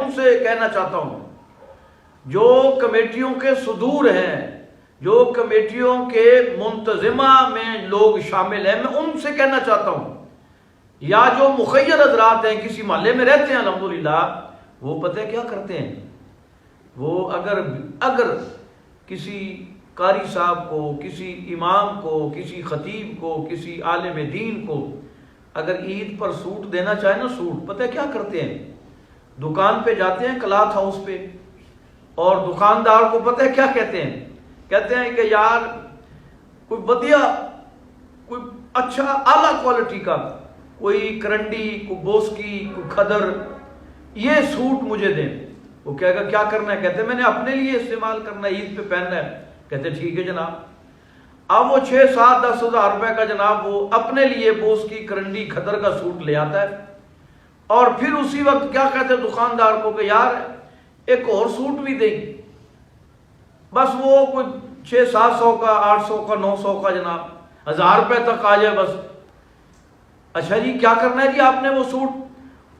ان سے کہنا چاہتا ہوں جو کمیٹیوں کے صدور ہیں، جو کمیٹیوں کے منتظمہ میں لوگ شامل ہیں، میں ان سے کہنا چاہتا ہوں، یا جو مخیر حضرات ہیں کسی محلے میں رہتے ہیں الحمدللہ، وہ پتہ کیا کرتے ہیں، وہ اگر کسی قاری صاحب کو، کسی امام کو، کسی خطیب کو، کسی عالم دین کو اگر عید پر سوٹ دینا چاہے نا، سوٹ، پتہ کیا کرتے ہیں، دکان پہ جاتے ہیں کلاتھ ہاؤس پہ، اور دکاندار کو پتہ کیا کہتے ہیں کہ یار کوئی بدیا، کوئی اچھا اعلیٰ کوالٹی کا، کوئی کرنڈی، کوئی بوسکی، کوئی کھدر، یہ سوٹ مجھے دیں۔ وہ کہے گا کیا کرنا ہے؟ کہتے ہیں میں نے اپنے لیے استعمال کرنا ہے، عید پہ پہننا ہے۔ کہتے ہیں ٹھیک ہے جناب۔ اب وہ 6، 7، 10 ہزار روپے کا جناب وہ اپنے لیے بوسکی، کرنڈی، کھدر کا سوٹ لے آتا ہے، اور پھر اسی وقت کیا کہتے ہیں دکاندار کو کہ یار ایک اور سوٹ بھی دیں، بس وہ کوئی 600، 700 کا، 800 کا، 900 کا جناب، 1000 روپے تک آ جائے بس۔ اچھا جی کیا کرنا ہے جی آپ نے وہ سوٹ؟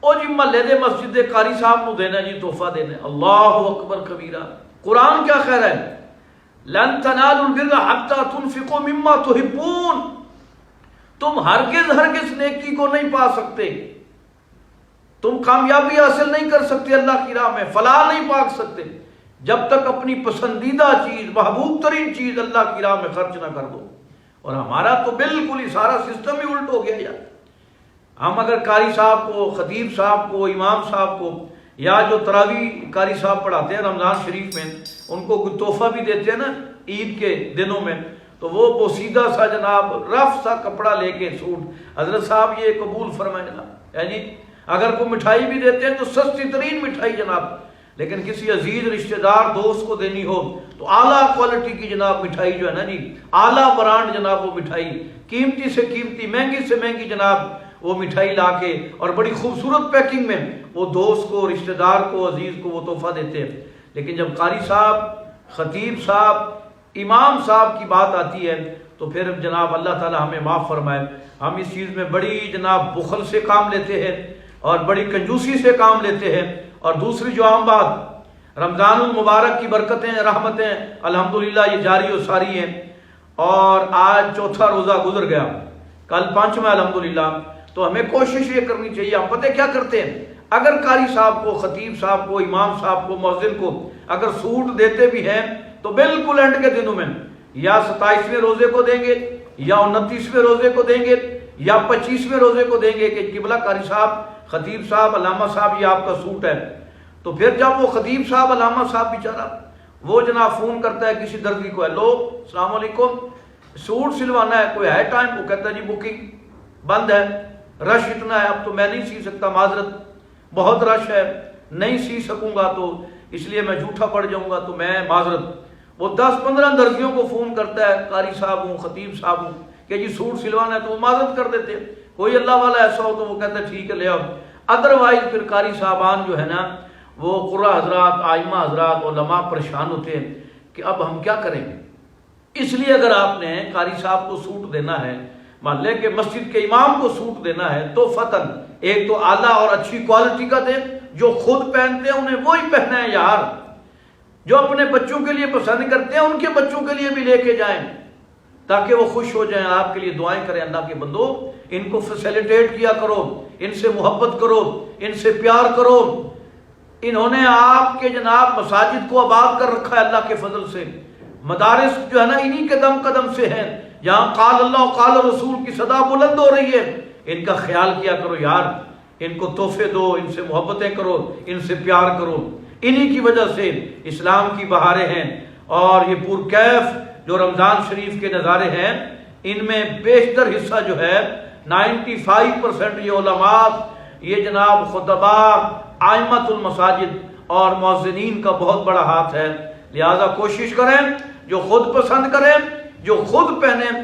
او جی محلے دے مسجد دے قاری صاحب کو دینا جی، تحفہ دینا۔ اللہ اکبر کبیرہ۔ قرآن کیا کہہ رہا ہے؟ لن تنالوا البر حتى تنفقوا مما تحبون۔ تم ہرگز نیکی کو نہیں پا سکتے، تم کامیابی حاصل نہیں کر سکتے اللہ کی راہ میں، فلاح نہیں پا سکتے جب تک اپنی پسندیدہ چیز، محبوب ترین چیز اللہ کی راہ میں خرچ نہ کر دو۔ اور ہمارا تو بالکل ہی سارا سسٹم ہی الٹ ہو گیا یار۔ ہم اگر قاری صاحب کو، خطیب صاحب کو، امام صاحب کو، یا جو تراویح قاری صاحب پڑھاتے ہیں رمضان شریف میں، ان کو کوئی تحفہ بھی دیتے ہیں نا عید کے دنوں میں، تو وہ بوسیدہ سا جناب رف سا کپڑا لے کے سوٹ، حضرت صاحب یہ قبول فرمائے جناب، ہے جی۔ اگر کوئی مٹھائی بھی دیتے ہیں تو سستی ترین مٹھائی جناب، لیکن کسی عزیز رشتہ دار دوست کو دینی ہو تو اعلیٰ کوالٹی کی جناب مٹھائی جو ہے نا جی، اعلیٰ برانڈ جناب وہ مٹھائی، قیمتی سے قیمتی، مہنگی سے مہنگی جناب وہ مٹھائی لا کے، اور بڑی خوبصورت پیکنگ میں وہ دوست کو، رشتہ دار کو، عزیز کو وہ تحفہ دیتے ہیں۔ لیکن جب قاری صاحب، خطیب صاحب، امام صاحب کی بات آتی ہے تو پھر جناب اللہ تعالی ہمیں معاف فرمائے، ہم اس چیز میں بڑی جناب بخل سے کام لیتے ہیں اور بڑی کنجوسی سے کام لیتے ہیں۔ اور دوسری جو عام بات، رمضان المبارک کی برکتیں، رحمتیں الحمدللہ یہ جاری و ساری ہیں، اور آج چوتھا روزہ گزر گیا، کل 5واں الحمدللہ، تو ہمیں کوشش یہ کرنی چاہیے، ہم پتہ کیا کرتے ہیں، اگر قاری صاحب کو، خطیب صاحب کو، امام صاحب کو، مؤذن کو اگر سوٹ دیتے بھی ہیں تو بالکل اینڈ کے دنوں میں یا 27ویں روزے کو دیں گے، یا 29ویں روزے کو دیں گے، یا 25ویں روزے کو دیں گے کہ قبلہ قاری صاحب، خطیب صاحب، علامہ صاحب یہ آپ کا سوٹ ہے۔ تو پھر جب وہ خطیب صاحب، علامہ صاحب بیچارہ وہ جناب فون کرتا ہے کسی دردی کو، ہیلو السلام علیکم، سوٹ سلوانا ہے، کوئی ہے ٹائم؟ وہ کہتا ہے جی بکنگ بند ہے، رش اتنا ہے، اب تو میں نہیں سی سکتا، معذرت، بہت رش ہے، نہیں سی سکوں گا تو اس لیے میں جھوٹا پڑ جاؤں گا، تو میں معذرت۔ وہ 10-15 درزیوں کو فون کرتا ہے، قاری صاحب ہوں، خطیب صاحب ہوں، کہ جی سوٹ سلوانا ہے، تو وہ معذرت کر دیتے ہیں۔ کوئی اللہ والا ایسا ہو تو وہ کہتا ہے ٹھیک ہے لے آؤ، ادروائز پھر قاری صاحبان جو ہے نا وہ قرہ حضرات، آئمہ حضرات، علماء پریشان ہوتے ہیں کہ اب ہم کیا کریں۔ اس لیے اگر آپ نے قاری صاحب کو سوٹ دینا ہے، محلے کے مسجد کے امام کو سوٹ دینا ہے تو فتن ایک تو اعلیٰ اور اچھی کوالٹی کا دیں، جو خود پہنتے ہیں انہیں وہی پہنا ہے یار، جو اپنے بچوں کے لیے پسند کرتے ہیں ان کے بچوں کے لیے بھی لے کے جائیں تاکہ وہ خوش ہو جائیں، آپ کے لیے دعائیں کریں۔ اللہ کے بندو ان کو فیسیلیٹیٹ کیا کرو، ان سے محبت کرو، ان سے پیار کرو۔ انہوں نے آپ کے جناب مساجد کو آباد کر رکھا ہے اللہ کے فضل سے، مدارس جو ہے نا انہی کے دم قدم سے ہیں، جہاں قال اللہ و قال رسول کی صدا بلند ہو رہی ہے۔ ان کا خیال کیا کرو یار، ان کو تحفے دو، ان سے محبتیں کرو، ان سے پیار کرو۔ انہی کی وجہ سے اسلام کی بہاریں ہیں، اور یہ پرکیف جو رمضان شریف کے نظارے ہیں، ان میں بیشتر حصہ جو ہے 95% یہ علماء، یہ جناب خطباء، ائمۃ المساجد اور مؤذنین کا بہت بڑا ہاتھ ہے۔ لہذا کوشش کریں جو خود پسند کریں، جو خود پہنیں،